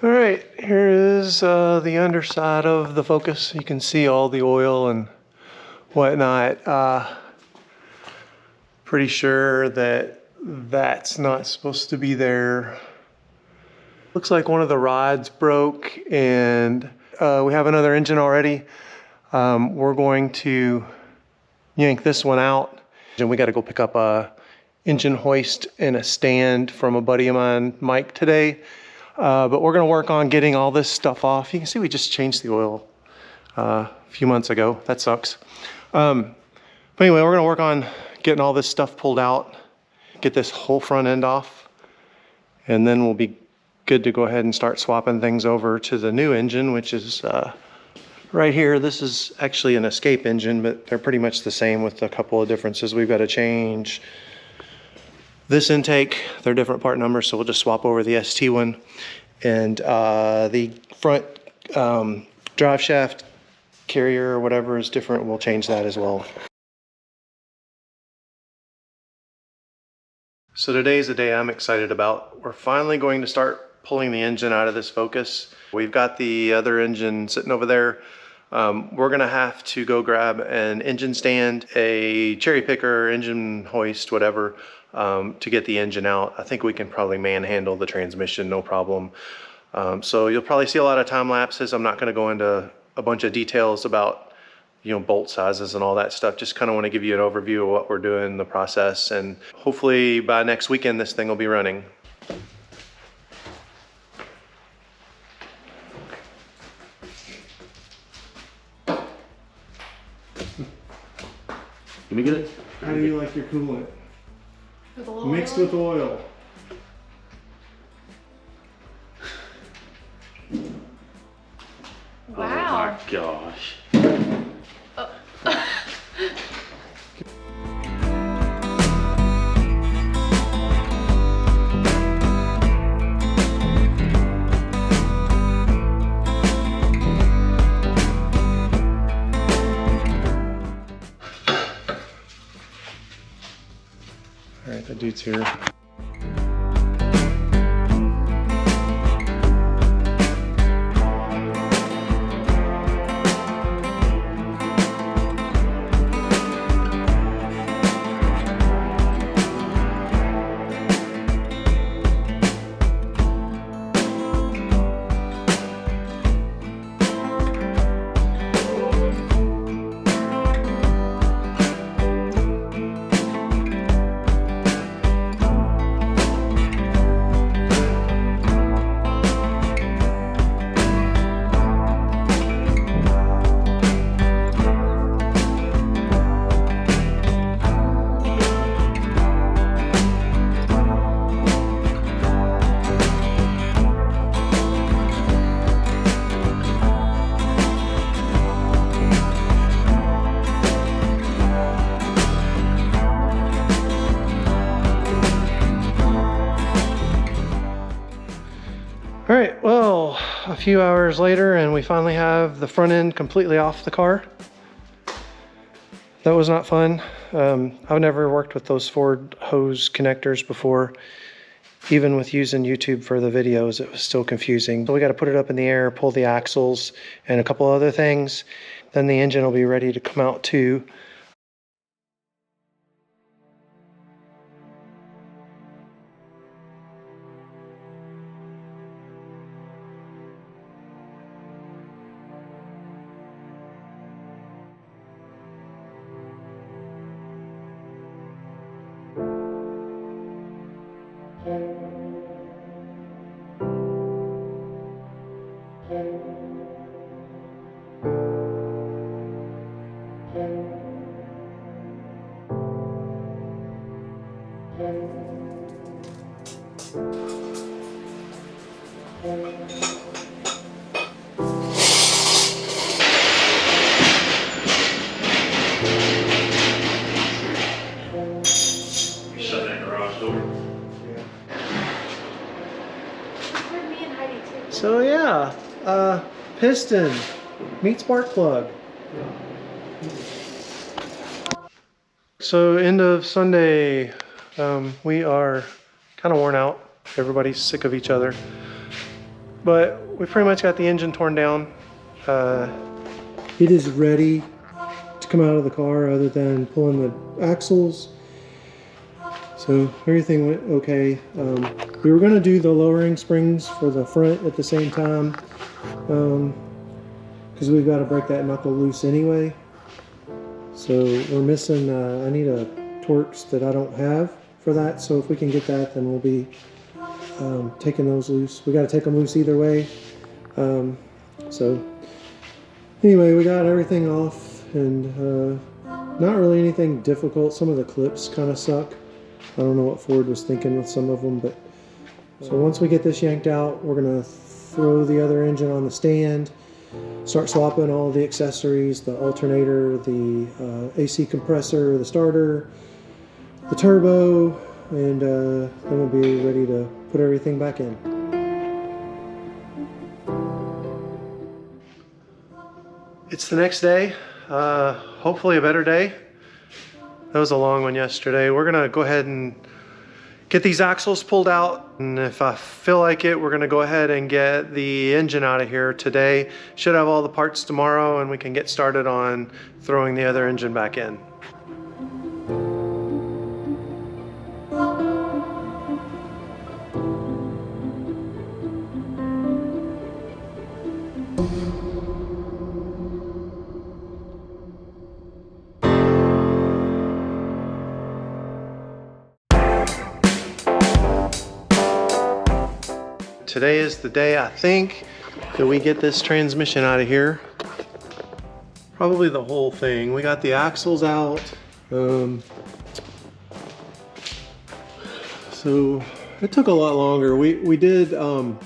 All right, here is the underside of the Focus. You can see all the oil and whatnot. Pretty sure that that's not supposed to be there. Looks like one of the rods broke, and we have another engine already. We're going to yank this one out, and we got to go pick up a engine hoist and a stand from a buddy of mine, Mike, today. But we're going to work on getting all this stuff off. You can see we just changed the oil a few months ago. That sucks. But anyway, we're going to work on getting all this stuff pulled out, get this whole front end off, and then we'll be good to go ahead and start swapping things over to the new engine, which is right here. This is actually an Escape engine, but they're pretty much the same with a couple of differences. We've got to change this intake. They're different part numbers, so we'll just swap over the ST one. And the front drive shaft carrier or whatever is different. We'll change that as well. So today's the day I'm excited about. We're finally going to start pulling the engine out of this Focus. We've got the other engine sitting over there. We're gonna have to go grab an engine stand, a cherry picker, engine hoist, whatever, to get the engine out. I think we can probably manhandle the transmission, no problem. So you'll probably see a lot of time lapses. I'm not gonna go into a bunch of details about bolt sizes and all that stuff. Just kind of want to give you an overview of what we're doing, the process, and hopefully by next weekend this thing will be running. Let me get it. How do you like your coolant? With a little Mixed oil? with oil. Wow. Oh my gosh. All right, that dude's here. All right, well, a few hours later and we finally have the front end completely off the car. That was not fun. I've never worked with those Ford hose connectors before. Even with using YouTube for the videos, it was still confusing. So we got to put it up in the air, pull the axles and a couple other things. Then the engine will be ready to come out too. Shut that garage door. So yeah, piston, meet spark plug. So end of Sunday, we are kind of worn out. Everybody's sick of each other. But we pretty much got the engine torn down. It is ready to come out of the car other than pulling the axles. So everything went okay. We were going to do the lowering springs for the front at the same time because we've got to break that knuckle loose anyway. So we're missing, I need a Torx that I don't have for that. So if we can get that, then we'll be taking those loose. We got to take them loose either way. So anyway, we got everything off, and not really anything difficult. Some of the clips kind of suck. I don't know what Ford was thinking with some of them, but so once we get this yanked out, we're gonna throw the other engine on the stand, start swapping all the accessories, the alternator, the AC compressor, the starter, the turbo, and then we'll be ready to put everything back in. It's the next day, hopefully a better day. That was a long one yesterday. We're gonna go ahead and get these axles pulled out, and if I feel like it, we're gonna go ahead and get the engine out of here today. Should have all the parts tomorrow, and we can get started on throwing the other engine back in. Today is the day, I think, that we get this transmission out of here. Probably the whole thing. We got the axles out. So it took a lot longer. We did some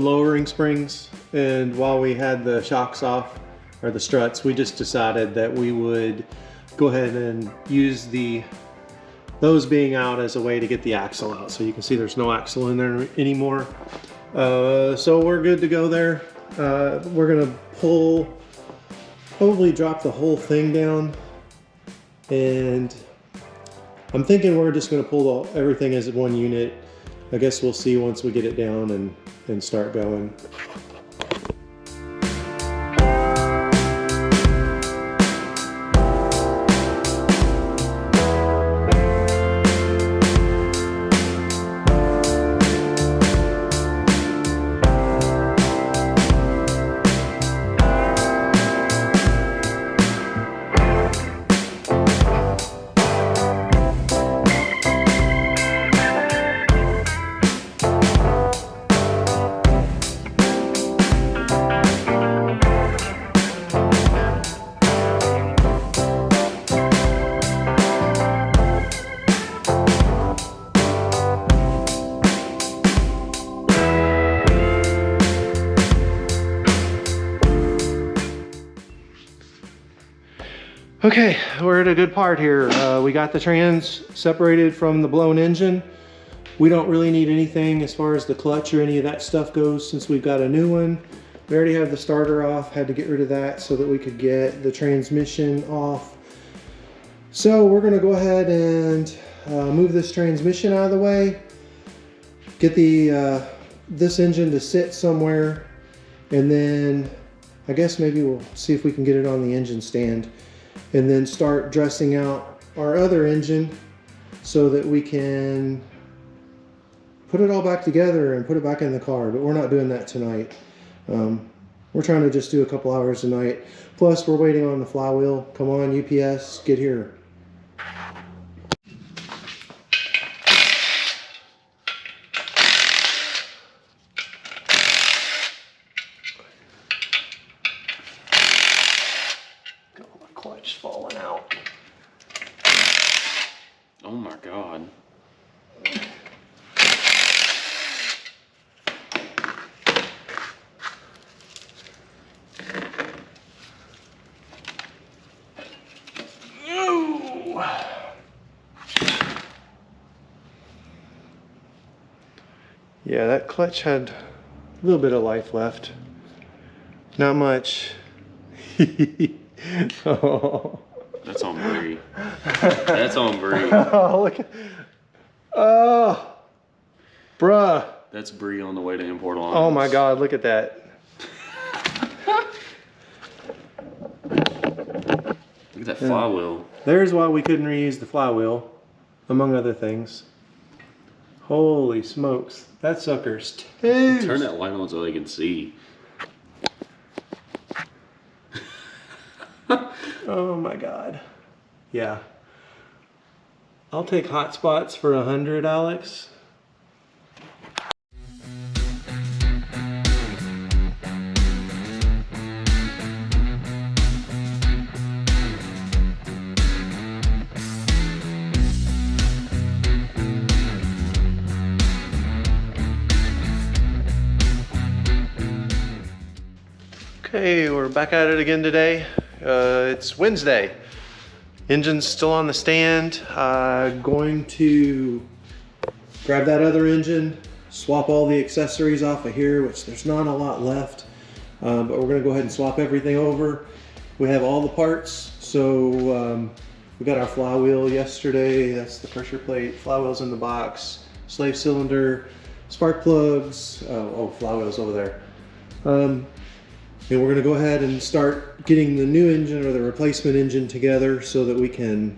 lowering springs, and while we had the shocks off, or the struts, we just decided that we would go ahead and use those being out as a way to get the axle out. So you can see there's no axle in there anymore. So we're good to go there. We're gonna probably drop the whole thing down. And I'm thinking we're just gonna pull everything as one unit. I guess we'll see once we get it down and start going. Okay, we're at a good part here. We got the trans separated from the blown engine. We don't really need anything as far as the clutch or any of that stuff goes since we've got a new one. We already have the starter off, had to get rid of that so that we could get the transmission off. So we're gonna go ahead and move this transmission out of the way, get this engine to sit somewhere, and then I guess maybe we'll see if we can get it on the engine stand, and then start dressing out our other engine so that we can put it all back together and put it back in the car. But we're not doing that tonight. We're trying to just do a couple hours a night. Plus we're waiting on the flywheel. Come on, UPS, get here. Clutch falling out. Oh my God. Yeah, that clutch had a little bit of life left. Not much. Oh. That's on Bree. That's on Bree. Oh, look. Oh, bruh. That's Bree on the way to import lines. Oh my God, look at that. Look at that flywheel. There's why we couldn't reuse the flywheel, among other things. Holy smokes, that sucker's toast. Turn that light on so they can see. Oh my God. Yeah. I'll take hot spots for 100, Alex. Okay, we're back at it again today. It's Wednesday. Engine's still on the stand. Going to grab that other engine, swap all the accessories off of here, which there's not a lot left, but we're gonna go ahead and swap everything over. We have all the parts, so we got our flywheel yesterday. That's the pressure plate. Flywheel's in the box. Slave cylinder, spark plugs. Flywheel's over there. And we're gonna go ahead and start getting the new engine or the replacement engine together so that we can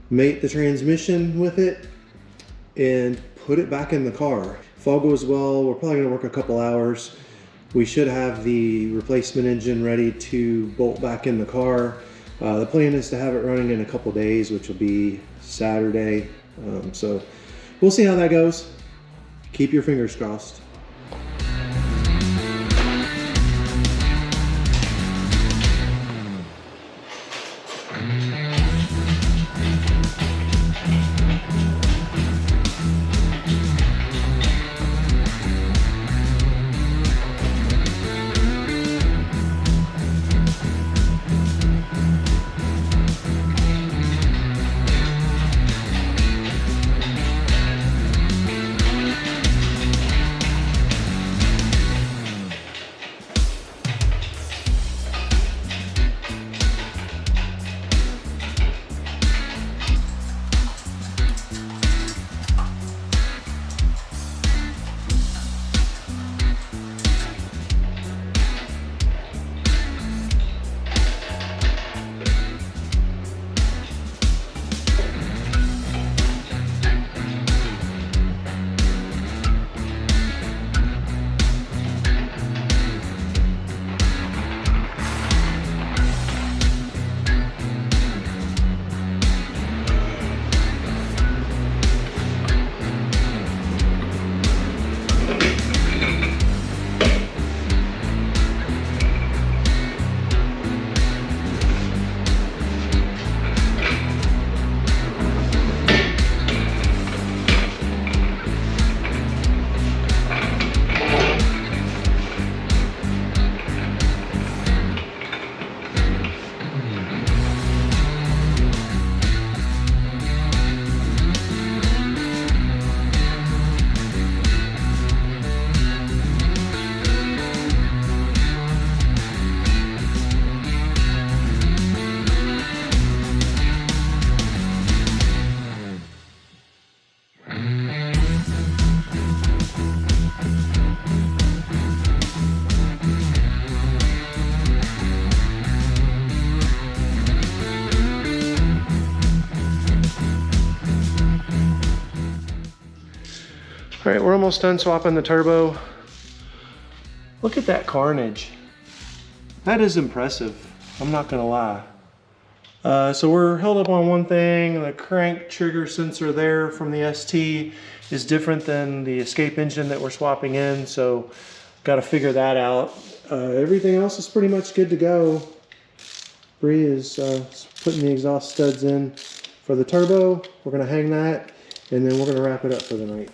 mate the transmission with it and put it back in the car. If all goes well, we're probably gonna work a couple hours. We should have the replacement engine ready to bolt back in the car. The plan is to have it running in a couple days, which will be Saturday. So we'll see how that goes. Keep your fingers crossed. All right, we're almost done swapping the turbo. Look at that carnage. That is impressive, I'm not gonna lie. So we're held up on one thing. The crank trigger sensor there from the ST is different than the escape engine that we're swapping in, so gotta figure that out. Everything else is pretty much good to go. Bree is putting the exhaust studs in for the turbo. We're gonna hang that, and then we're gonna wrap it up for the night.